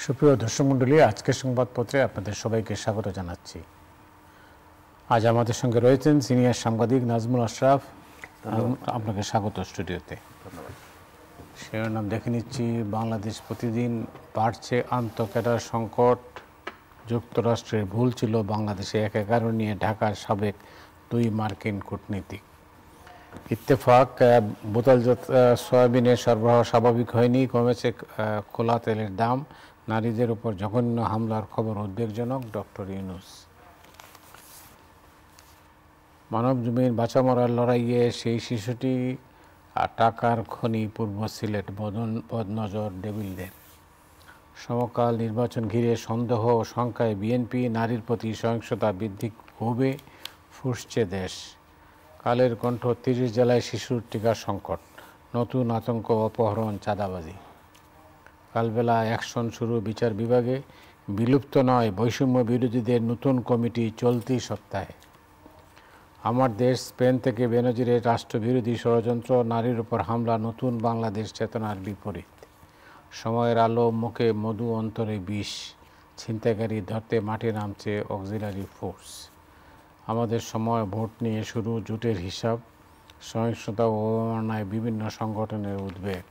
সুপ্রিয় দর্শক মণ্ডলী, আজকের সংবাদপত্রে আপনাদের সবাইকে স্বাগত জানাচ্ছি। আজ আমাদের সঙ্গে রয়েছেন সিনিয়র সাংবাদিক নাজমুল আশরাফ। আপনাকে স্বাগত স্টুডিওতে। ধন্যবাদ। শিরোনাম দেখে নিচ্ছি। বাংলাদেশ প্রতিদিন বাড়ছে আন্তঃক্যাডার সংকট, যুক্তরাষ্ট্রের ভুল ছিল বাংলাদেশে ১১ নিয়ে ঢাকার সাবেক 2 মার্কিন কূটনীতিক। ইত্তেফাক, বোতলজাত সয়াবিনের সরবরাহ স্বাভাবিক হয়নি, কমেছে খোলা তেলের দাম, নারীদের উপর জঘন্য হামলার খবর উদ্বেগজনক, ডক্টর ইউনূস। মানব জমিন বাঁচা মরার লড়াইয়ে সেই শিশুটি টাকার খনি পূর্ব সিলেট, বদনজর ডেভিলদের। সমকাল নির্বাচন ঘিরে সন্দেহ ও শঙ্কায় বিএনপি, নারীর প্রতি সহিংসতা বৃদ্ধি ক্ষোভে ফুঁসছে দেশ। কালের কণ্ঠ, 30 জেলায় শিশুর টিকার সংকট, নতুন আতঙ্ক, অপহরণ, চাঁদাবাজি। কালবেলা অ্যাকশন শুরু বিচার বিভাগে, বিলুপ্ত নয় বৈষম্য বিরোধীদের নতুন কমিটি চলতি সপ্তাহে। আমার দেশ, স্পেন থেকে বেনজিরের রাষ্ট্রবিরোধী ষড়যন্ত্র, নারীর উপর হামলা, নতুন বাংলাদেশ চেতনার বিপরীত। সময়ের আলো, মুখে মধু, অন্তরে বিষ, ছিনতাইকারী ধরতে মাঠে নামছে অক্সিলারি ফোর্স। আমাদের সময়, ভোট নিয়ে শুরু, জোটের হিসাব, সহিংসতা ও অবমাননায় বিভিন্ন সংগঠনের উদ্বেগ।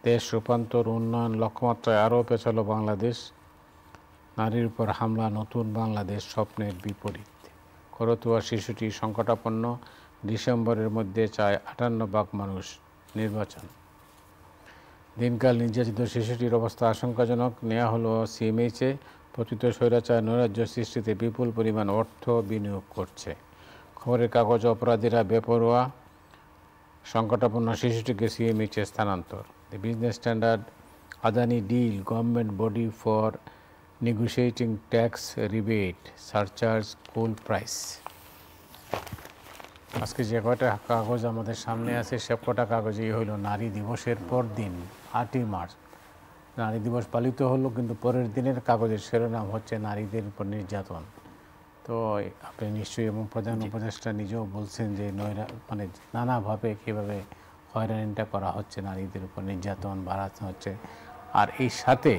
দেশ রূপান্তর, উন্নয়ন লক্ষ্যমাত্রায় আরও পেছালো বাংলাদেশ, নারীর উপর হামলা, নতুন বাংলাদেশ স্বপ্নের বিপরীত। করতোয়া শিশুটি সংকটাপন্ন, ডিসেম্বরের মধ্যে চায় 58 মানুষ নির্বাচন। দিনকাল নির্যাতিত শিশুটির অবস্থা আশঙ্কাজনক, নেওয়া হলো সিএমএইচে। প্রকৃত স্বৈরাচার নৈরাজ্য সৃষ্টিতে বিপুল পরিমাণ অর্থ বিনিয়োগ করছে। খবরের কাগজ, অপরাধীরা বেপরোয়া, সংকটাপন্ন শিশুটিকে সিএমএইচে স্থানান্তর। The Business Standard, Adani deal, government body for negotiating tax rebate, surcharge, coal price. আজকে যে কয়টা কাগজ আমাদের সামনে আছে, সব কটা কাগজেই হইল নারী দিবসের পর দিন, 8ই মার্চ নারী দিবস পালিত হলো, কিন্তু পরের দিনের কাগজের শিরোনাম হচ্ছে নারীদের উপর নির্যাতন। তো আপনি নিশ্চয়ই, এবং প্রধান উপদেষ্টা নিজেও বলছেন যে মানে নানাভাবে কীভাবে হয়রানিটা করা হচ্ছে, নারীদের উপর নির্যাতন বাড়ানো হচ্ছে। আর এই সাথে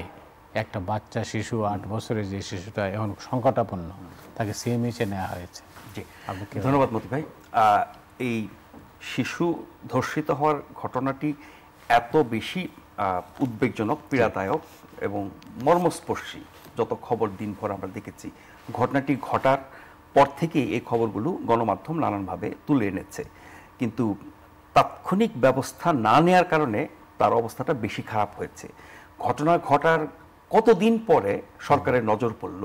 একটা বাচ্চা শিশু, 8 বছরের যে শিশুটা এখন সংকটাপন্ন, তাকে সিএমএইচে নেওয়া হয়েছে। জি, ধন্যবাদ মতি ভাই। এই শিশু ধর্ষিত হওয়ার ঘটনাটি এত বেশি উদ্বেগজনক, পীড়াদায়ক এবং মর্মস্পর্শী, যত খবর দিনভর আমরা দেখেছি। ঘটনাটি ঘটার পর থেকেই এই খবরগুলো গণমাধ্যম নানানভাবে তুলে এনেছে, কিন্তু তাৎক্ষণিক ব্যবস্থা না নেওয়ার কারণে তার অবস্থাটা বেশি খারাপ হয়েছে। ঘটনা ঘটার কতদিন পরে সরকারের নজর পড়ল,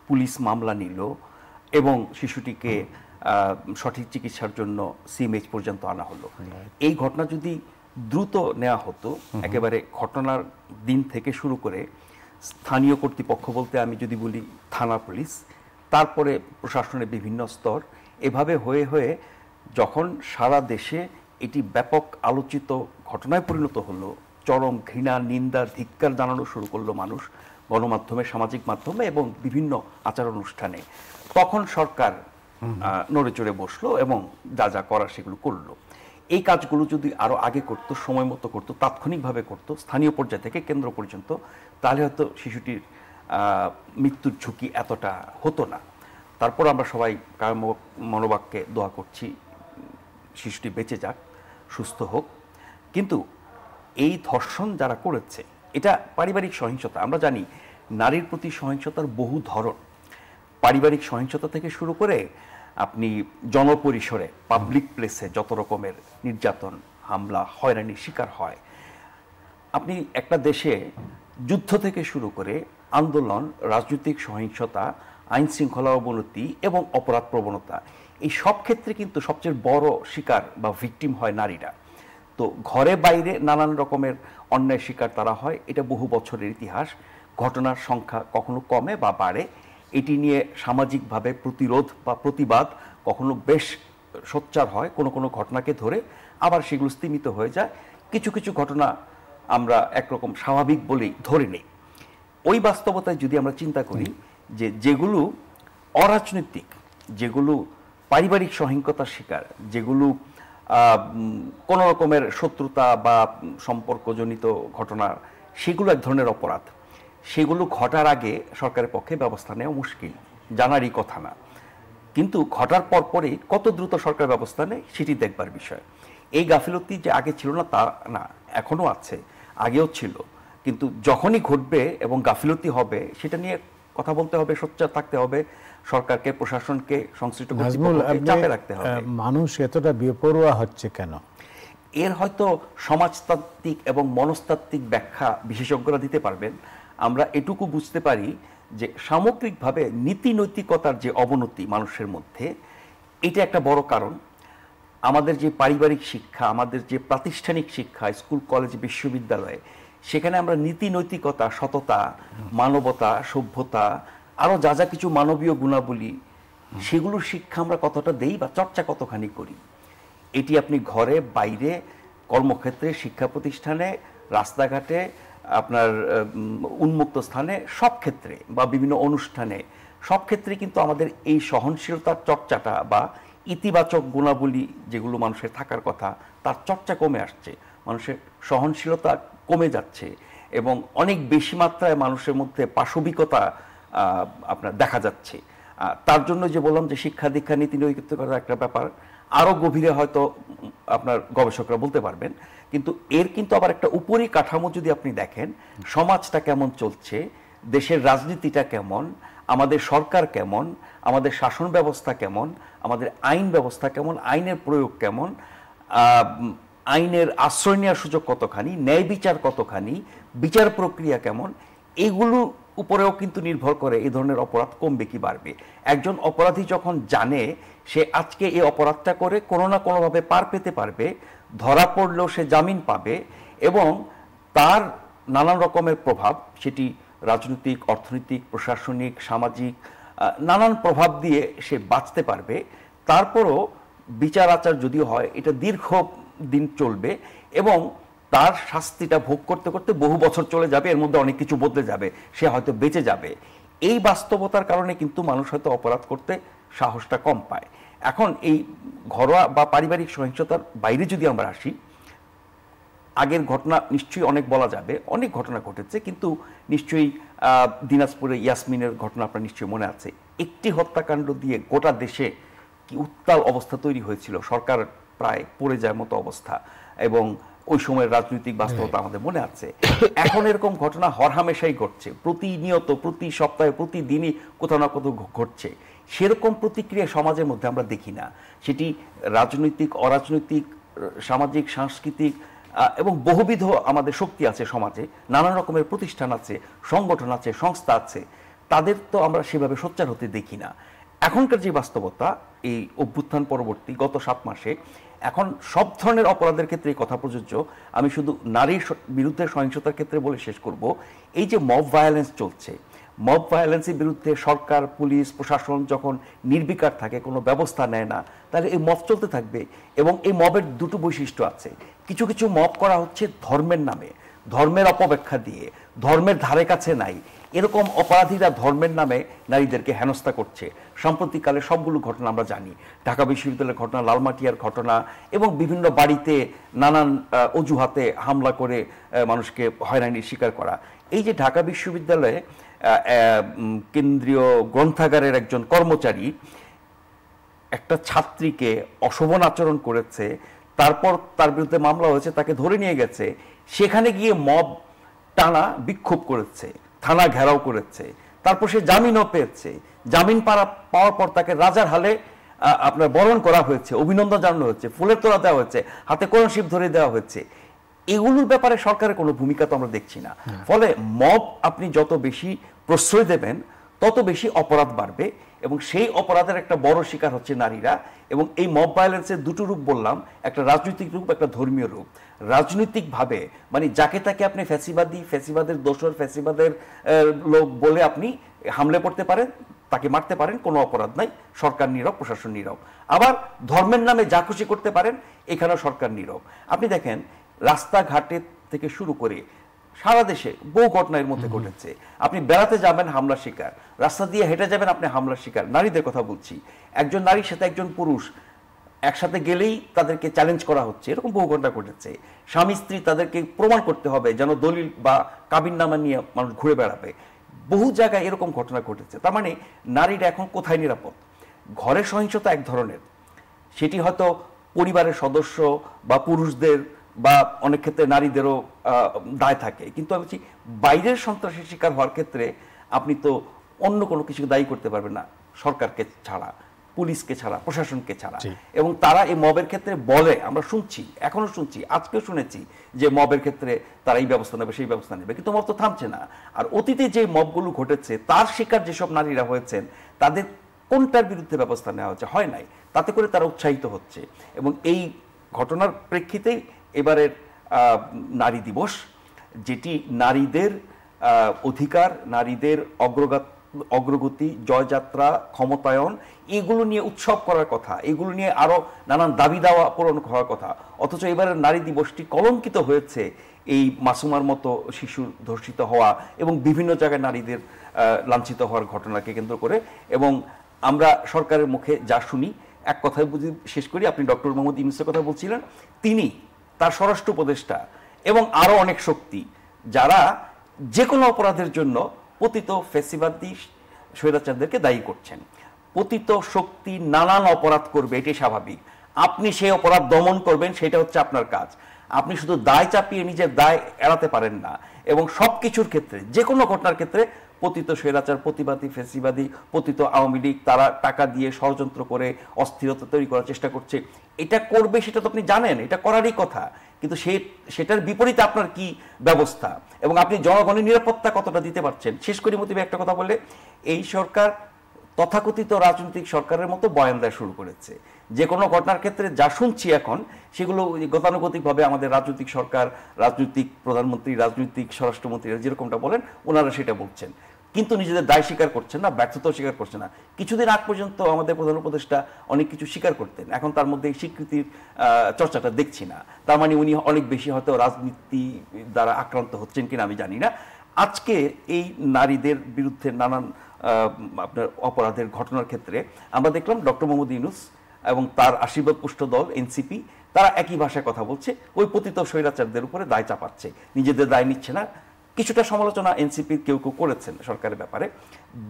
পুলিশ মামলা নিল এবং শিশুটিকে সঠিক চিকিৎসার জন্য সিএমএইচ পর্যন্ত আনা হলো। এই ঘটনা যদি দ্রুত নেওয়া হতো, একেবারে ঘটনার দিন থেকে শুরু করে স্থানীয় কর্তৃপক্ষ বলতে আমি যদি বলি থানা পুলিশ, তারপরে প্রশাসনের বিভিন্ন স্তর, এভাবে হয়ে হয়ে যখন সারা দেশে এটি ব্যাপক আলোচিত ঘটনায় পরিণত হলো, চরম ঘৃণা, নিন্দা, ধিক্কার জানানো শুরু করলো মানুষ গণমাধ্যমে, সামাজিক মাধ্যমে এবং বিভিন্ন আচার অনুষ্ঠানে, তখন সরকার নড়ে চড়ে বসলো এবং যা যা করার সেগুলো করলো। এই কাজগুলো যদি আরও আগে করতো, সময় মতো করতো, তাৎক্ষণিকভাবে করতো, স্থানীয় পর্যায় থেকে কেন্দ্র পর্যন্ত, তাহলে হয়তো শিশুটির মৃত্যুর ঝুঁকি এতটা হতো না। তারপর আমরা সবাই মনোবাক্যে দোয়া করছি শিশুটি বেঁচে যাক, সুস্থ হোক। কিন্তু এই ধর্ষণ যারা করেছে, এটা পারিবারিক সহিংসতা। আমরা জানি নারীর প্রতি সহিংসতার বহু ধরন, পারিবারিক সহিংসতা থেকে শুরু করে আপনি জনপরিসরে, পাবলিক প্লেসে যত রকমের নির্যাতন, হামলা, হয়রানির শিকার হয়। আপনি একটা দেশে যুদ্ধ থেকে শুরু করে আন্দোলন, রাজনৈতিক সহিংসতা, আইন শৃঙ্খলা অবনতি এবং অপরাধ প্রবণতা, এই সব ক্ষেত্রে কিন্তু সবচেয়ে বড় শিকার বা ভিকটিম হয় নারীরা। তো ঘরে বাইরে নানান রকমের অন্যায় শিকার তারা হয়। এটা বহু বছরের ইতিহাস। ঘটনার সংখ্যা কখনো কমে বা বাড়ে। এটি নিয়ে সামাজিকভাবে প্রতিরোধ বা প্রতিবাদ কখনো বেশ সোচ্চার হয় কোনো কোনো ঘটনাকে ধরে, আবার সেগুলো স্তীমিত হয়ে যায়। কিছু কিছু ঘটনা আমরা একরকম স্বাভাবিক বলেই ধরে নেই। ওই বাস্তবতায় যদি আমরা চিন্তা করি যে যেগুলো অরাজনৈতিক, যেগুলো পারিবারিক সহিংসতার শিকার, যেগুলো কোনো রকমের শত্রুতা বা সম্পর্কজনিত ঘটনা, সেগুলো এক ধরনের অপরাধ। সেগুলো ঘটার আগে সরকারের পক্ষে ব্যবস্থা নেওয়া মুশকিল, জানারই কথা না। কিন্তু ঘটার পরপরই কত দ্রুত সরকার ব্যবস্থা নেয় সেটি দেখবার বিষয়। এই গাফিলতি যে আগে ছিল না তা না, এখনো আছে, আগেও ছিল, কিন্তু যখনই ঘটবে এবং গাফিলতি হবে সেটা নিয়ে কথা বলতে হবে, সোচ্চার থাকতে হবে, সরকারকে, প্রশাসনকে, সংশ্লিষ্ট কর্তৃপক্ষকে চাপে রাখতে হবে। মানুষ এতটা বেপরোয়া হচ্ছে কেন? এর হয়তো সমাজতাত্ত্বিক এবং মনস্তাত্ত্বিক ব্যাখ্যা বিশেষজ্ঞরা দিতে পারবেন। আমরা এটুকু বুঝতে পারি যে সামগ্রিকভাবে নীতি নৈতিকতার যে অবনতি মানুষের মধ্যে, এটা একটা বড় কারণ। আমাদের যে পারিবারিক শিক্ষা, আমাদের যে প্রাতিষ্ঠানিক শিক্ষা, স্কুল, কলেজ, বিশ্ববিদ্যালয়ে, সেখানে আমরা নীতি নৈতিকতা, সততা, মানবতা, সভ্যতা, আরও যা যা কিছু মানবীয় গুণাবলী, সেগুলোর শিক্ষা আমরা কতটা দেই বা চর্চা কতখানি করি। এটি আপনি ঘরে, বাইরে, কর্মক্ষেত্রে, শিক্ষা প্রতিষ্ঠানে, রাস্তাঘাটে, আপনার উন্মুক্ত স্থানে, সব ক্ষেত্রে বা বিভিন্ন অনুষ্ঠানে, সব ক্ষেত্রে কিন্তু আমাদের এই সহনশীলতার চর্চাটা বা ইতিবাচক গুণাবলী যেগুলো মানুষের থাকার কথা, তার চর্চা কমে আসছে। মানুষের সহনশীলতা কমে যাচ্ছে এবং অনেক বেশি মাত্রায় মানুষের মধ্যে পাশবিকতা আপনার দেখা যাচ্ছে। তার জন্য যে বললাম যে শিক্ষা দীক্ষা, নীতি নৈতিকতার একটা ব্যাপার, আরও গভীরে হয়তো আপনার গবেষকরা বলতে পারবেন। কিন্তু এর কিন্তু আবার একটা উপরি কাঠামো যদি আপনি দেখেন, সমাজটা কেমন চলছে, দেশের রাজনীতিটা কেমন, আমাদের সরকার কেমন, আমাদের শাসন ব্যবস্থা কেমন, আমাদের আইন ব্যবস্থা কেমন, আইনের প্রয়োগ কেমন, আইনের আশ্রয় নেওয়ার সুযোগ কতখানি, ন্যায় বিচার কতখানি, বিচার প্রক্রিয়া কেমন, এইগুলোর উপরেও কিন্তু নির্ভর করে এই ধরনের অপরাধ কমবে কি বাড়বে। একজন অপরাধী যখন জানে সে আজকে এই অপরাধটা করে কোনো না কোনোভাবে পার পেতে পারবে, ধরা পড়লেও সে জামিন পাবে এবং তার নানান রকমের প্রভাব, সেটি রাজনৈতিক, অর্থনৈতিক, প্রশাসনিক, সামাজিক, নানান প্রভাব দিয়ে সে বাঁচতে পারবে, তারপরও বিচার আচার যদিও হয় এটা দীর্ঘ দিন চলবে এবং তার শাস্তিটা ভোগ করতে করতে বহু বছর চলে যাবে, এর মধ্যে অনেক কিছু বদলে যাবে, সে হয়তো বেঁচে যাবে। এই বাস্তবতার কারণে কিন্তু মানুষ হয়তো অপরাধ করতে সাহসটা কম পায়। এখন এই ঘরোয়া বা পারিবারিক সহিংসতার বাইরে যদি আমরা আসি, আগের ঘটনা নিশ্চয়ই অনেক বলা যাবে, অনেক ঘটনা ঘটেছে, কিন্তু নিশ্চয়ই দিনাজপুরে ইয়াসমিনের ঘটনা আপনার নিশ্চয়ই মনে আছে। একটি হত্যাকাণ্ড দিয়ে গোটা দেশে কি উত্তাল অবস্থা তৈরি হয়েছিল, সরকার প্রায় পড়ে যায় মতো অবস্থা, এবং ওই সময়ের রাজনৈতিক বাস্তবতা আমাদের মনে আছে। এখন এরকম ঘটনা হরহামেশাই ঘটছে, প্রতিনিয়ত, প্রতি সপ্তাহে, প্রতিদিনই কোথাও না কোথাও ঘটছে। সেরকম প্রতিক্রিয়া সমাজের মধ্যে আমরা দেখি না। সেটি রাজনৈতিক, অরাজনৈতিক, সামাজিক, সাংস্কৃতিক এবং বহুবিধ আমাদের শক্তি আছে সমাজে, নানান রকমের প্রতিষ্ঠান আছে, সংগঠন আছে, সংস্থা আছে, তাদের তো আমরা সেভাবে সোচ্চার হতে দেখি না। এখনকার যে বাস্তবতা, এই অভ্যুত্থান পরবর্তী গত 7 মাসে, এখন সব ধরনের অপরাধের ক্ষেত্রে এই কথা প্রযোজ্য। আমি শুধু নারীর বিরুদ্ধে সহিংসতার ক্ষেত্রে বলে শেষ করব, এই যে মব ভায়োলেন্স চলছে, মব ভায়োলেন্সের বিরুদ্ধে সরকার, পুলিশ, প্রশাসন যখন নির্বিকার থাকে, কোনো ব্যবস্থা নেয় না, তাহলে এই মব চলতে থাকবে। এবং এই মবের দুটো বৈশিষ্ট্য আছে। কিছু কিছু মব করা হচ্ছে ধর্মের নামে, ধর্মের অপব্যাখ্যা দিয়ে, ধর্মের ধারে কাছে নাই, এরকম অপরাধীরা ধর্মের নামে নারীদেরকে হেনস্থা করছে। সাম্প্রতিককালে সবগুলো ঘটনা আমরা জানি, ঢাকা বিশ্ববিদ্যালয়ের ঘটনা, লালমাটিয়ার ঘটনা, এবং বিভিন্ন বাড়িতে নানান অজুহাতে হামলা করে মানুষকে হয়রানির শিকার করা। এই যে ঢাকা বিশ্ববিদ্যালয়ে কেন্দ্রীয় গ্রন্থাগারের একজন কর্মচারী একটা ছাত্রীকে অশোভন আচরণ করেছে, তারপর তার বিরুদ্ধে মামলা হয়েছে, তাকে ধরে নিয়ে গেছে, সেখানে গিয়ে মব টানা বিক্ষোভ করেছে, থানা ঘেরাও করেছে, তারপর সে জামিনও পেয়েছে। জামিন পাওয়ার পর তাকে রাজার হালে আপনার বরণ করা হয়েছে, অভিনন্দন জানানো হয়েছে, ফুলের তোড়া দেওয়া হয়েছে, হাতে কোরআন ধরে দেওয়া হয়েছে। এগুলোর ব্যাপারে সরকারের কোনো ভূমিকা তো আমরা দেখছি না। ফলে মব আপনি যত বেশি প্রশ্রয় দেবেন তত বেশি অপরাধ বাড়বে, এবং সেই অপরাধের একটা বড় শিকার হচ্ছে নারীরা। এবং এই মব ভায়োলেন্সের দুটো রূপ বললাম, একটা রাজনৈতিক রূপ, একটা ধর্মীয় রূপ। রাজনৈতিকভাবে মানে যাকে তাকে আপনি ফ্যাসিবাদী, ফ্যাসিবাদের দোসর, ফ্যাসিবাদের লোক বলে আপনি হামলে পড়তে পারেন, তাকে মারতে পারেন, কোনো অপরাধ নাই, সরকার নীরব, প্রশাসন নীরব। আবার ধর্মের নামে যা খুশি করতে পারেন, এখানেও সরকার নীরব। আপনি দেখেন রাস্তাঘাটে থেকে শুরু করে সারা দেশে বহু ঘটনা এর মধ্যে ঘটেছে। আপনি বেড়াতে যাবেন, হামলার শিকার, রাস্তা দিয়ে হেঁটে যাবেন, আপনি হামলার শিকার। নারীদের কথা বলছি, একজন নারীর সাথে একজন পুরুষ একসাথে গেলেই তাদেরকে চ্যালেঞ্জ করা হচ্ছে, এরকম বহু ঘটনা ঘটেছে। স্বামী স্ত্রী তাদেরকে প্রমাণ করতে হবে যেন দলিল বা কাবিননামা নিয়ে মানুষ ঘুরে বেড়াবে। বহু জায়গায় এরকম ঘটনা ঘটেছে। তার মানে নারীরা এখন কোথায় নিরাপদ? ঘরের সহিংসতা এক ধরনের, সেটি হয়তো পরিবারের সদস্য বা পুরুষদের বা অনেক ক্ষেত্রে নারীদেরও দায় থাকে, কিন্তু আমি বলছি বাইরের সন্ত্রাসের শিকার হওয়ার ক্ষেত্রে আপনি তো অন্য কোনো কিছু দায়ী করতে পারবেন না সরকারকে ছাড়া, পুলিশকে ছাড়া, প্রশাসনকে ছাড়া। এবং তারা এই মবের ক্ষেত্রে বলে, আমরা শুনছি, এখনো শুনছি, আজকেও শুনেছি যে মবের ক্ষেত্রে তারা এই ব্যবস্থা নেবে সেই ব্যবস্থা নেবে, কিন্তু মব তো থামছে না। আর অতীতে যে মবগুলো ঘটেছে তার শিকার যেসব নারীরা হয়েছেন তাদের কোনটার বিরুদ্ধে ব্যবস্থা নেওয়া হচ্ছে? হয় নাই। তাতে করে তারা উৎসাহিত হচ্ছে। এবং এই ঘটনার প্রেক্ষিতে এবারের নারী দিবস, যেটি নারীদের অধিকার, নারীদের অগ্রগতি, জয়যাত্রা, ক্ষমতায়ন, এগুলো নিয়ে উৎসব করার কথা, এগুলো নিয়ে আরো নানান দাবি দাওয়া পূরণ হওয়ার কথা। অথচ এবারের নারী দিবসটি কলঙ্কিত হয়েছে এই মাসুমার মতো শিশু ধর্ষিত হওয়া এবং বিভিন্ন জায়গায় নারীদের লাঞ্ছিত হওয়ার ঘটনাকে কেন্দ্র করে। এবং আমরা সরকারের মুখে যা শুনি, এক কথায় বুঝি শেষ করি, আপনি ডক্টর মোহাম্মদ ইউনূসের কথা বলছিলেন, তিনি, তার স্বরাষ্ট্র উপদেষ্টা এবং আরো অনেক শক্তি যারা যে কোনো অপরাধের জন্য পতিত ফ্যাসিবাদী স্বৈরাচারদেরকে দায়ী করছেন। পতিত শক্তি নানান অপরাধ করবে, এটাই স্বাভাবিক। আপনি সেই অপরাধ দমন করবেন, সেটা হচ্ছে আপনার কাজ। আপনি শুধু দায় চাপিয়ে নিজের দায় এড়াতে পারেন না। এবং সব কিছুর ক্ষেত্রে, যে কোনো ঘটনার ক্ষেত্রে পতিত স্বৈরাচার, প্রতিবাদী ফ্যাসিবাদী, পতিত আওয়ামী লীগ, তারা টাকা দিয়ে ষড়যন্ত্র করে অস্থিরতা তৈরি করার চেষ্টা করছে। এটা করবে সেটা তো আপনি জানেন, এটা করারই কথা, কিন্তু সেটার বিপরীতে আপনার কি ব্যবস্থা এবং আপনি জনগণের নিরাপত্তা কতটা দিতে পারছেন? শেষ করি মতিবে একটা কথা বলে, এই সরকার তথাকথিত রাজনৈতিক সরকারের মতো বয়ান দেওয়া শুরু করেছে। যে কোনো ঘটনার ক্ষেত্রে যা শুনছি এখন, সেগুলো গতানুগতিকভাবে আমাদের রাজনৈতিক সরকার, রাজনৈতিক প্রধানমন্ত্রী, রাজনৈতিক স্বরাষ্ট্রমন্ত্রীরা যেরকমটা বলেন ওনারা সেটা বলছেন, কিন্তু নিজেদের দায় স্বীকার করছেন না, ব্যর্থতাও স্বীকার করছেন না। কিছুদিন আগ পর্যন্ত আমাদের প্রধান উপদেষ্টা অনেক কিছু স্বীকার করতেন, এখন তার মধ্যে এই স্বীকৃতির চর্চাটা দেখছি না। তার মানে উনি অনেক বেশি হয়তো রাজনীতি দ্বারা আক্রান্ত হচ্ছেন কিনা আমি জানি না। আজকে এই নারীদের বিরুদ্ধে নানান আপনার অপরাধের ঘটনার ক্ষেত্রে আমরা দেখলাম ডক্টর মোহাম্মদ ইউনূস এবং তার আশীর্বাদ পুষ্ট দল এনসিপি, তারা একই ভাষায় কথা বলছে, ওই পতিত স্বৈরাচারদের উপরে দায় চাপাচ্ছে, নিজেদের দায় নিচ্ছে না। কিছুটা সমালোচনা এনসিপির কেউ কেউ করেছেন সরকারের ব্যাপারে।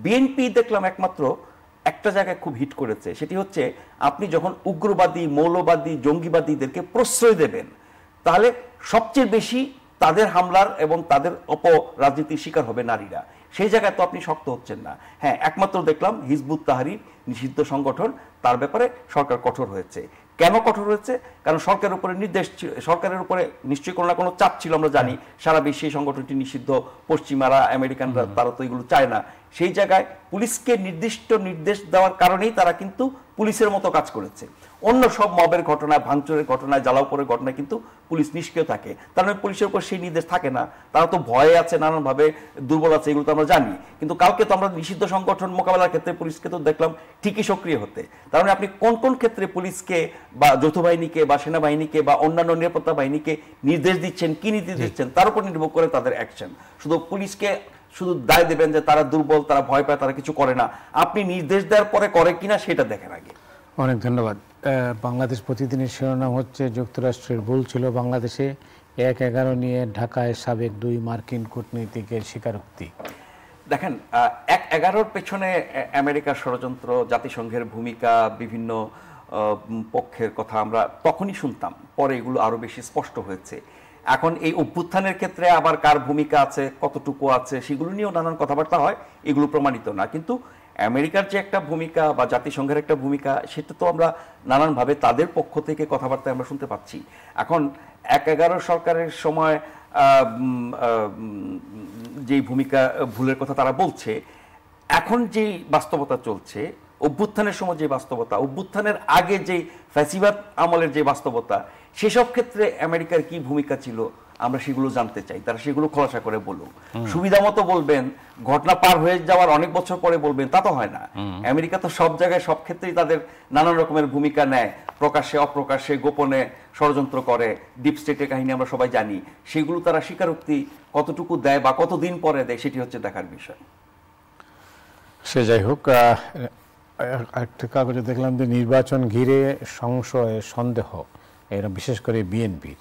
বিএনপি দেখলাম একমাত্র একটা জায়গায় খুব হিট করেছে, সেটি হচ্ছে আপনি যখন উগ্রবাদী, মৌলবাদী, জঙ্গিবাদীদেরকে প্রশ্রয় দেবেন, তাহলে সবচেয়ে বেশি তাদের হামলার এবং তাদের অপরাজনীতির শিকার হবে নারীরা। সেই জায়গায় তো আপনি শক্ত হচ্ছেন না। হ্যাঁ, একমাত্র দেখলাম হিজবুত তাহরির, নিষিদ্ধ সংগঠন, তার ব্যাপারে সরকার কঠোর হয়েছে। কেন কঠোর হয়েছে? কারণ সরকারের উপরে নির্দেশ ছিল, সরকারের উপরে নিশ্চয়ই কোনো না কোনো চাপ ছিল, আমরা জানি সারা বিশ্বে এই সংগঠনটি নিষিদ্ধ, পশ্চিমারা, আমেরিকানরা তারা তো এগুলো চায় না। সেই জায়গায় পুলিশকে নির্দিষ্ট নির্দেশ দেওয়ার কারণেই তারা কিন্তু পুলিশের মতো কাজ করেছে। অন্য সব মবের ঘটনায়, ভাঙচুরের ঘটনায়, জ্বালাওপোড়ের ঘটনায় কিন্তু পুলিশ নিষ্ক্রিয় থাকে, তার মানে পুলিশের উপর সেই নির্দেশ থাকে না, তারা তো ভয়ে আছে, নানানভাবে দুর্বল আছে, এগুলো তো আমরা জানি। কিন্তু কালকে তো আমরা নিষিদ্ধ সংগঠন মোকাবেলার ক্ষেত্রে পুলিশকে তো দেখলাম ঠিকই সক্রিয় হতে। তার মানে আপনি কোন কোন ক্ষেত্রে পুলিশকে বা যৌথ বাহিনীকে বা সেনাবাহিনীকে বা অন্যান্য নিরাপত্তা বাহিনীকে নির্দেশ দিচ্ছেন, কি নির্দেশ দিচ্ছেন, তার উপর নির্ভর করে তাদের অ্যাকশন। শুধু পুলিশকে শুধু দায় দেবেন যে তারা দুর্বল, তারা ভয় পায়, তারা কিছু করে না, আপনি নির্দেশ দেওয়ার পরে করে কিনা সেটা দেখেন আগে। অনেক ধন্যবাদ। বাংলাদেশ প্রতিদিনের শিরোনাম হচ্ছে যুক্তরাষ্ট্রের ভুল ছিল বাংলাদেশে, ১-১১ নিয়ে ঢাকায় সাবেক ২ মার্কিন কূটনীতিকের স্বীকারোক্তি। দেখেন, ১-১১ পেছনে আমেরিকার ষড়যন্ত্র, জাতিসংঘের ভূমিকা, বিভিন্ন পক্ষের কথা আমরা তখনই শুনতাম, পরে এগুলো আরো বেশি স্পষ্ট হয়েছে। এখন এই অভ্যুত্থানের ক্ষেত্রে আবার কার ভূমিকা আছে, কতটুকু আছে, সেগুলো নিয়েও নানান কথাবার্তা হয়, এগুলো প্রমাণিত না। কিন্তু আমেরিকার যে একটা ভূমিকা বা জাতিসংঘের একটা ভূমিকা, সেটা তো আমরা নানানভাবে তাদের পক্ষ থেকে কথাবার্তা আমরা শুনতে পাচ্ছি। এখন ১-১১ সরকারের সময় যে ভূমিকা ভুলের কথা তারা বলছে, এখন যে বাস্তবতা চলছে, অভ্যুত্থানের সময় যে বাস্তবতা, অভ্যুত্থানের আগে যে ফ্যাসিবাদ আমলের যে বাস্তবতা, সেসব ক্ষেত্রে আমেরিকার কি ভূমিকা ছিল আমরা সেগুলো জানতে চাই। তারা সেগুলো খোলাসা করে বলুক। সুবিধা মতো বলবেন, ঘটনা পার হয়ে যাওয়ার অনেক বছর পরে বলবেন, তা তো হয় না। আমেরিকা তো সব জায়গায় সব ক্ষেত্রেই তাদের নানান রকমের ভূমিকা নেয়, প্রকাশ্যে অপ্রকাশ্যে, গোপনে ষড়যন্ত্র করে, ডিপ স্টেটের কাহিনী আমরা সবাই জানি। সেগুলো তারা স্বীকারোক্তি কতটুকু দেয় বা কতদিন পরে দেয়, সেটি হচ্ছে দেখার বিষয়। সে যাই হোক, একটা কাগজে দেখলাম যে নির্বাচন ঘিরে সংশয় সন্দেহ, এরা বিশেষ করে বিএনপির।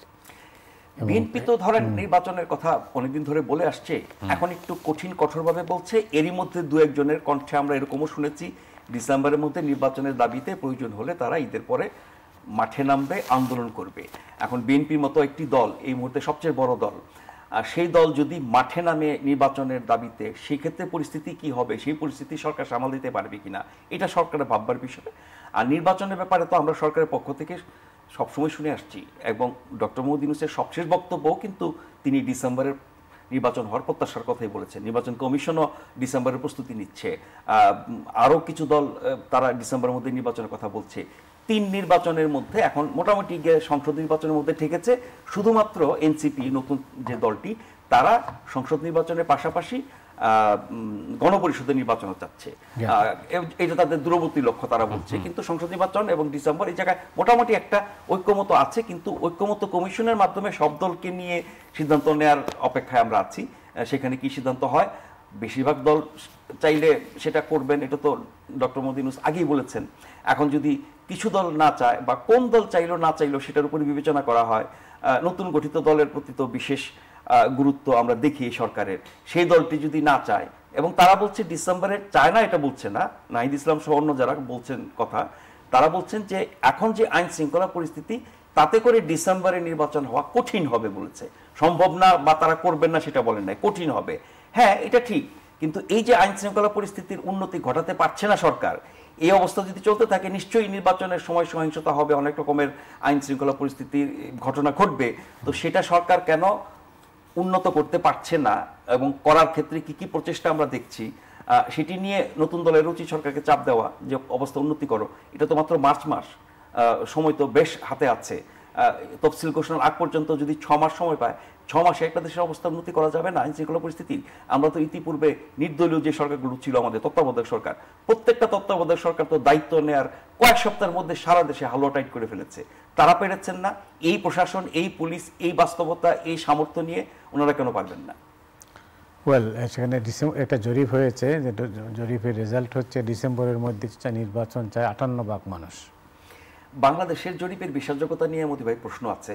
বিএনপি তো ধরেন নির্বাচনের কথা অনেকদিন ধরে বলে আসছে, এখন একটু কঠিন কঠোরভাবে বলছে। এরই মধ্যে দু একজনের কণ্ঠে আমরা এরকমও শুনেছি ডিসেম্বরের মধ্যে নির্বাচনের দাবিতে প্রয়োজন হলে তারা ঈদের পরে মাঠে নামবে, আন্দোলন করবে। এখন বিএনপির মতো একটি দল এই মুহূর্তে সবচেয়ে বড় দল, আর সেই দল যদি মাঠে নামে নির্বাচনের দাবিতে, সেই ক্ষেত্রে পরিস্থিতি কি হবে, সেই পরিস্থিতি সরকার সামাল দিতে পারবে কিনা, এটা সরকারের ভাববার বিষয়। আর নির্বাচনের ব্যাপারে তো আমরা সরকারের পক্ষ থেকে সবসময় শুনে আসছি, এবং ডক্টর মোহাম্মদ ইউনূসের সবশেষ বক্তব্যও কিন্তু তিনি ডিসেম্বরের নির্বাচন হওয়ার প্রত্যাশার কথাই বলেছেন। নির্বাচন কমিশনও ডিসেম্বরের প্রস্তুতি নিচ্ছে, আরও কিছু দল তারা ডিসেম্বরের মধ্যে নির্বাচনের কথা বলছে। 3 নির্বাচনের মধ্যে এখন মোটামুটি গিয়ে সংসদ নির্বাচনের মধ্যে ঠেকেছে শুধুমাত্র এনসিপি, নতুন যে দলটি, তারা সংসদ নির্বাচনের পাশাপাশি গণপরিষদের নির্বাচনও চাচ্ছে। এটা তাদের দূরবর্তী লক্ষ্য তারা বলছে। কিন্তু সংসদ নির্বাচন এবং ডিসেম্বর, এই জায়গায় মোটামুটি একটা ঐক্যমত আছে, কিন্তু ঐক্যমত কমিশনের মাধ্যমে সব দলকে নিয়ে সিদ্ধান্ত নেওয়ার অপেক্ষায় আমরা আছি। সেখানে কি সিদ্ধান্ত হয়, বেশিরভাগ দল চাইলে সেটা করবেন, এটা তো ডক্টর মোহাম্মদ ইউনূস আগেই বলেছেন। এখন যদি কিছু দল না চায়, বা কোন দল চাইলো না চাইলো সেটার উপরে বিবেচনা করা হয়। নতুন গঠিত দলের প্রতি তো বিশেষ গুরুত্ব আমরা দেখি সরকারের। সেই দলটি যদি না চায়, এবং তারা বলছে ডিসেম্বরে চায় না, এটা বলছে না, নাহিদ ইসলাম সহ অন্য যারা বলছেন কথা, তারা বলছেন যে এখন যে আইন শৃঙ্খলা পরিস্থিতি, তাতে করে ডিসেম্বরে নির্বাচন হওয়া কঠিন হবে বলেছে। সম্ভব না বা তারা করবেন না সেটা বলেন নাই, কঠিন হবে। হ্যাঁ, এটা ঠিক, কিন্তু এই যে আইন শৃঙ্খলা পরিস্থিতির উন্নতি ঘটাতে পারছে না সরকার, এই অবস্থা যদি চলতে থাকে নিশ্চয়ই নির্বাচনের সময় সহিংসতা হবে, অনেক রকমের আইন শৃঙ্খলা পরিস্থিতির ঘটনা ঘটবে। তো সেটা সরকার কেন উন্নত করতে পারছে না, এবং করার ক্ষেত্রে কি কি প্রচেষ্টা আমরা দেখছি, সেটি নিয়ে নতুন দলের উচিত সরকারকে চাপ দেওয়া যে অবস্থা উন্নতি করো। এটা তো মাত্র মার্চ মাস, সময় তো বেশ হাতে আছে। তফসিল ঘোষণার আগ পর্যন্ত যদি 6 মাস সময় পায়, 6 মাসে একটা দেশের অবস্থা উন্নতি করা যাবে না আইন শৃঙ্খলা পরিস্থিতি? আমরা তো ইতিপূর্বে নির্দলীয় যে সরকারগুলো ছিল আমাদের তত্ত্বাবধায়ক সরকার, প্রত্যেকটা তত্ত্বাবধায়ক সরকার তো দায়িত্ব নেয়ার কয়েক সপ্তাহের মধ্যে সারা দেশে হালুয়া টাইট করে ফেলেছে। তারা পেরেছেন না, এই প্রশাসন, এই পুলিশ, এই বাস্তবতা, এই সামর্থ্য নিয়ে ওনারা কেন পারবেন না? ওয়েল, সেখানে একটা জরিপ হয়েছে, যে জরিপের রেজাল্ট হচ্ছে ডিসেম্বরের মধ্যে নির্বাচন চায় 58% মানুষ। বাংলাদেশের জরিপের বিশ্বাসযোগ্যতা নিয়ে মোদি ভাই প্রশ্ন আছে।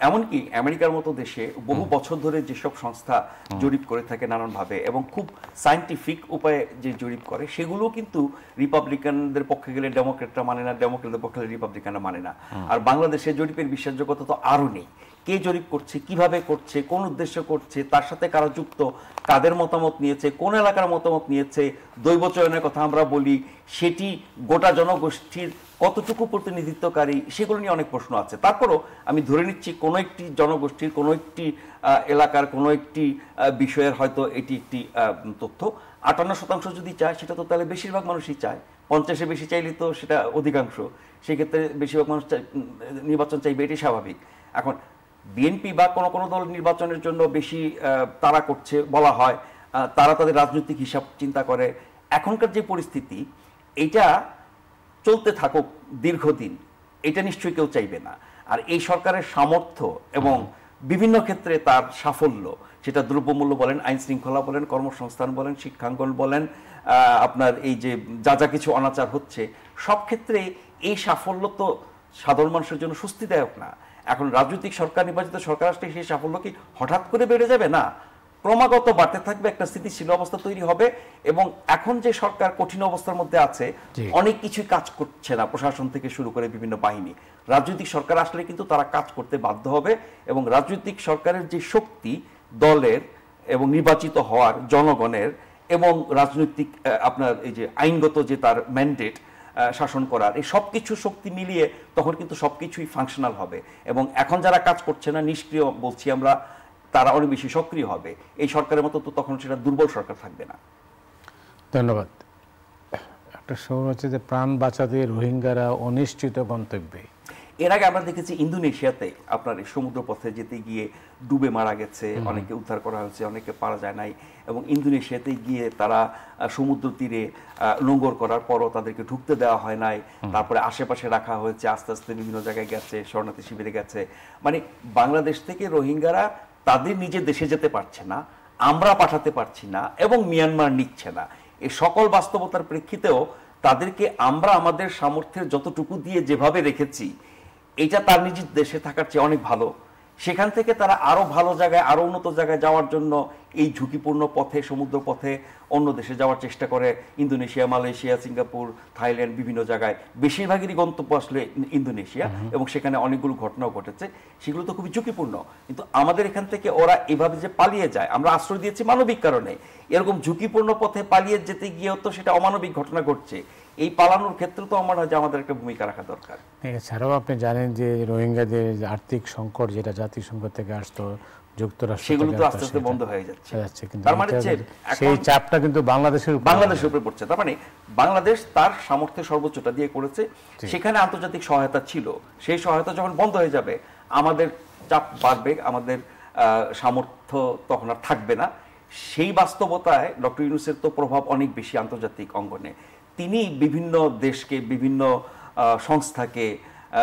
এমনকি আমেরিকার মতো দেশে বহু বছর ধরে যেসব সংস্থা জরিপ করে থাকে নানানভাবে এবং খুব সায়েন্টিফিক উপায়ে যে জরিপ করে, সেগুলো কিন্তু রিপাবলিকানদের পক্ষে গেলে ডেমোক্রেটরা মানে না, ডেমোক্রেটদের পক্ষে গেলে রিপাবলিকানরা মানে না। আর বাংলাদেশের জরিপের বিশ্বাসযোগ্যতা তো আরও নেই। কে জরিপ করছে, কিভাবে করছে, কোন উদ্দেশ্যে করছে, তার সাথে কারা যুক্ত, কাদের মতামত নিয়েছে, কোন এলাকার মতামত নিয়েছে, দৈব চয়নের কথা আমরা বলি, সেটি গোটা জনগোষ্ঠীর কতটুকু প্রতিনিধিত্বকারী, সেগুলো নিয়ে অনেক প্রশ্ন আছে। তারপরও আমি ধরে নিচ্ছি কোনো একটি জনগোষ্ঠীর, কোনো একটি এলাকার, কোনো একটি বিষয়ের হয়তো এটি একটি তথ্য। 58% যদি চায়, সেটা তো তাহলে বেশিরভাগ মানুষই চায়। 50-এর বেশি চাইলে তো সেটা অধিকাংশ, সেক্ষেত্রে বেশিরভাগ মানুষ নির্বাচন চাইবে, এটি স্বাভাবিক। এখন বিএনপি বা কোনো কোনো দল নির্বাচনের জন্য বেশি তাড়া করছে বলা হয়, তারা তাদের রাজনৈতিক হিসাব চিন্তা করে। এখনকার যে পরিস্থিতি, এটা চলতে থাকুক দীর্ঘদিন, এটা নিশ্চয়ই কেউ চাইবে না। আর এই সরকারের সামর্থ্য এবং বিভিন্ন ক্ষেত্রে তার সাফল্য, সেটা দ্রব্যমূল্য বলেন, আইন শৃঙ্খলা বলেন, কর্মসংস্থান বলেন, শিক্ষাঙ্গন বলেন, আপনার এই যে যা যা কিছু অনাচার হচ্ছে, সব ক্ষেত্রে এই সাফল্য তো সাধারণ মানুষের জন্য স্বস্তিদায়ক না। এখন রাজনৈতিক সরকার, নির্বাচিত সরকার আসলে সেই সাফল্য কি হঠাৎ করে বেড়ে যাবে? না, ক্রমাগত বাড়তে থাকবে, একটা স্থিতিশীল অবস্থা তৈরি হবে। এবং এখন যে সরকার কঠিন অবস্থার মধ্যে আছে, অনেক কিছুই কাজ করছে না, প্রশাসন থেকে শুরু করে বিভিন্ন বাহিনী। রাজনৈতিক সরকার আসলে কিন্তু তারা কাজ করতে বাধ্য হবে, এবং রাজনৈতিক সরকারের যে শক্তি দলের এবং নির্বাচিত হওয়ার জনগণের, এবং রাজনৈতিক আপনার এই যে আইনগত যে তার ম্যান্ডেট শাসন করার, এই সব কিছু শক্তি মিলিয়ে তখন কিন্তু সব কিছুই ফাংশনাল হবে। এবং এখন যারা কাজ করছে না, নিষ্ক্রিয় বলছি আমরা, তারা অনেক বেশি সক্রিয় হবে। এই সরকারের মতো তো তখন সেটা দুর্বল সরকার থাকবে না। ধন্যবাদ। একটা শোন হচ্ছে যে প্রাণ বাঁচাতে রোহিঙ্গারা অনিশ্চিত গন্তব্যে। এর আগে আমরা দেখেছি ইন্দোনেশিয়াতে আপনার সমুদ্র পথে যেতে গিয়ে ডুবে মারা গেছে, অনেকে উদ্ধার করা হয়েছে, অনেকে পারা যায় নাই। এবং ইন্দোনেশিয়াতে গিয়ে তারা সমুদ্র তীরে নোঙর করার পরও তাদেরকে ঢুকতে দেওয়া হয় নাই, তারপরে আশেপাশে রাখা হয়েছে, আস্তে আস্তে বিভিন্ন জায়গায় গেছে, শরণার্থী শিবিরে গেছে। মানে বাংলাদেশ থেকে রোহিঙ্গারা তাদের নিজের দেশে যেতে পারছে না, আমরা পাঠাতে পারছি না, এবং মিয়ানমার নিচ্ছে না। এই সকল বাস্তবতার প্রেক্ষিতেও তাদেরকে আমরা আমাদের সামর্থ্যের যতটুকু দিয়ে যেভাবে রেখেছি, এটা তার নিজের দেশে থাকার চেয়ে অনেক ভালো। সেখান থেকে তারা আরো ভালো জায়গায়, আরো উন্নত জায়গায় যাওয়ার জন্য এই ঝুঁকিপূর্ণ পথে, সমুদ্র পথে অন্য দেশে যাওয়ার চেষ্টা করে। ইন্দোনেশিয়া, মালয়েশিয়া, সিঙ্গাপুর, থাইল্যান্ড, বিভিন্ন জায়গায়, বেশিরভাগেরই গন্তব্য আসলে ইন্দোনেশিয়া, এবং সেখানে অনেকগুলো ঘটনাও ঘটেছে। সেগুলো তো খুবই ঝুঁকিপূর্ণ। কিন্তু আমাদের এখান থেকে ওরা এভাবে যে পালিয়ে যায়, আমরা আশ্রয় দিয়েছি মানবিক কারণে। এরকম ঝুঁকিপূর্ণ পথে পালিয়ে যেতে গিয়েও তো সেটা অমানবিক ঘটনা ঘটছে। এই পালানোর ক্ষেত্রে তো আমার হয় যে আমাদের একটা ভূমিকা রাখা দরকার। এছাড়াও আপনি জানেন যে রোহিঙ্গাদের আর্থিক সংকট যেটা জাতিসংঘ থেকে আসতো, যুক্তরাষ্ট্র সেগুলো তো আস্তে আস্তে বন্ধ হয়ে যাচ্ছে। কিন্তু তার মানে সেই চাপটা কিন্তু বাংলাদেশের উপরে পড়ছে। তার মানে বাংলাদেশ তার সামর্থ্যের সর্বোচ্চটা দিয়ে করেছে। সেখানে আন্তর্জাতিক সহায়তা ছিল, সেই সহায়তা যখন বন্ধ হয়ে যাবে আমাদের চাপ বাড়বে, আমাদের সামর্থ্য তখন আর থাকবে না। সেই বাস্তবতায় ডক্টর ইউনূসের তো প্রভাব অনেক বেশি আন্তর্জাতিক অঙ্গনে। তিনি বিভিন্ন দেশকে, বিভিন্ন সংস্থাকে,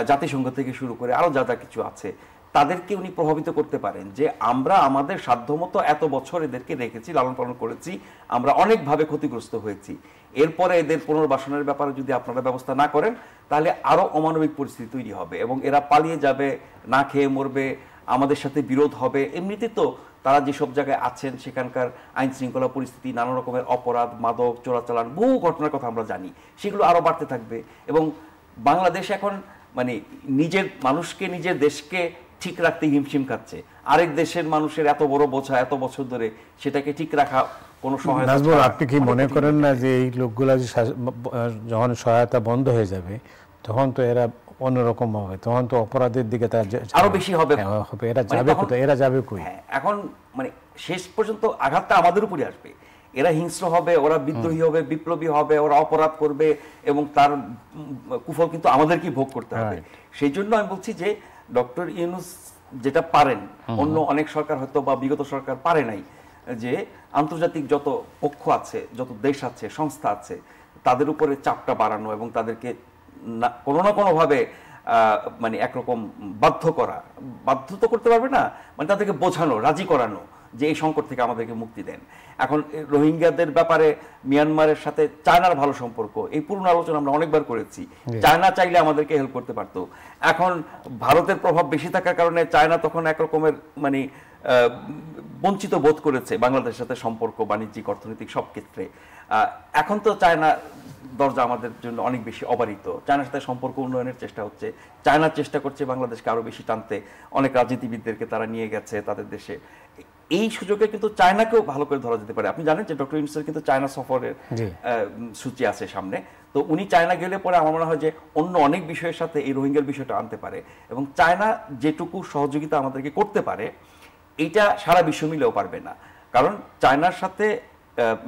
জাতিসংঘ থেকে শুরু করে আরো যা যা কিছু আছে, তাদেরকে উনি প্রভাবিত করতে পারেন যে আমরা আমাদের সাধ্যমতো এত বছর এদেরকে রেখেছি, লালন পালন করেছি, আমরা অনেকভাবে ক্ষতিগ্রস্ত হয়েছি। এরপরে এদের পুনর্বাসনের ব্যাপারে যদি আপনারা ব্যবস্থা না করেন, তাহলে আরো অমানবিক পরিস্থিতি তৈরি হবে এবং এরা পালিয়ে যাবে, না খেয়ে মরবে, আমাদের সাথে বিরোধ হবে। এমনিতে তো তারা যেসব জায়গায় আছেন সেখানকার আইন শৃঙ্খলা পরিস্থিতি, নানা রকমের অপরাধ, মাদক চোরাচালান, বহু ঘটনার কথা আমরা জানি, সেগুলো আরো বাড়তে থাকবে। এবং বাংলাদেশ এখন মানে নিজের মানুষকে, নিজের দেশকে ঠিক রাখতে হিমশিম খাচ্ছে। আরেক দেশের মানুষের এত বড় বোঝা এত বছর ধরে, সেটাকে ঠিক রাখা কোনো সহায়তা। আপনি কি মনে করেন না যে এই লোকগুলা যখন সহায়তা বন্ধ হয়ে যাবে, তখন তো এরা অন্যরকম হবে, তখন তো অপরাধের দিকে আরো বেশি হবে। এরা যাবে কোথায়? এরা যাবে কই? এখন মানে শেষ পর্যন্ত আঘাতটা আমাদের উপরে আসবে। এরা হিংস্র হবে, ওরা বিদ্রোহী হবে, বিপ্লবী হবে, ওরা অপরাধ করবে, এবং তার কুফল কিন্তু আমাদেরকে ভোগ করতে হবে। সেই জন্য আমি বলছি যে ডক্টর ইউনূস যেটা পারেন, অন্য অনেক সরকার হয়তো বা বিগত সরকার পারে নাই, যে আন্তর্জাতিক যত পক্ষ আছে, যত দেশ আছে, সংস্থা আছে, তাদের উপরে চাপটা বাড়ানো এবং তাদেরকে কোনো না কোনোভাবে মানে একরকম বাধ্য করা, বাধ্য তো করতে পারবে না, মানে তাদেরকে বোঝানো, রাজি করানো যে এই সংকট থেকে আমাদেরকে মুক্তি দেন। এখন রোহিঙ্গাদের ব্যাপারে মিয়ানমারের সাথে চায়নার ভালো সম্পর্ক, এই পুরনো আলোচনা আমরা অনেকবার করেছি। চায়না চাইলে আমাদেরকে হেল্প করতে পারতো। এখন ভারতের প্রভাব বেশি থাকার কারণে চায়না তখন একরকমের মানে বঞ্চিত বোধ করেছে বাংলাদেশের সাথে সম্পর্ক, বাণিজ্যিক, অর্থনৈতিক সব ক্ষেত্রে। এখন তো চায়না দরজা আমাদের জন্য অনেক বেশি অবারিত। চায়নার সাথে সম্পর্ক উন্নয়নের চেষ্টা হচ্ছে, চায়না চেষ্টা করছে বাংলাদেশকে আরো বেশি টানতে, অনেক রাজনীতিবিদদেরকে তারা নিয়ে গেছে তাদের দেশে। এই সুযোগে কিন্তু চায়নাকেও ভালো করে ধরা যেতে পারে। আপনি জানেন যে ডক্টর ইউনূসের কিন্তু চায়না সফরের সূচি আছে সামনে। তো উনি চায়না গেলে পরে আমার মনে হয় যে অন্য অনেক বিষয়ের সাথে এই রোহিঙ্গার বিষয়টা আনতে পারে, এবং চায়না যেটুকু সহযোগিতা আমাদেরকে করতে পারে এইটা সারা বিশ্ব মিলেও পারবে না। কারণ চায়নার সাথে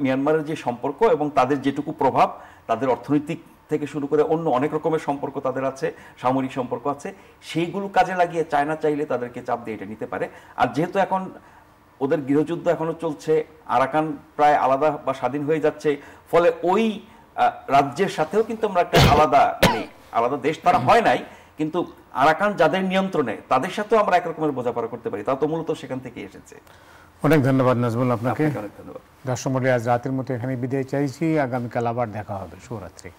মিয়ানমারের যে সম্পর্ক এবং তাদের যেটুকু প্রভাব, তাদের অর্থনৈতিক থেকে শুরু করে অন্য অনেক রকমের সম্পর্ক তাদের আছে, সামরিক সম্পর্ক আছে, সেইগুলো কাজে লাগিয়ে চায়না চাইলে তাদেরকে চাপ দিয়ে এটা নিতে পারে। আর যেহেতু এখন ওদের গৃহযুদ্ধ এখনো চলছে, আরাকান প্রায় আলাদা বা স্বাধীন হয়ে যাচ্ছে, ফলে ওই রাজ্যের সাথেও কিন্তু আমরা একটা আলাদা দেশ তারা হয় নাই, কিন্তু আরাকান যাদের নিয়ন্ত্রণে তাদের সাথেও আমরা একরকমের বোঝাপড়া করতে পারি। তাও তো মূলত সেখান থেকে এসেছে। অনেক ধন্যবাদ নাজমুল আপনাকে। অনেক ধন্যবাদ। দর্শক মণ্ডলী, আজ রাতের মতো এখানে বিদায় চাইছি। আগামীকাল আবার দেখা হবে। শুভরাত্রি।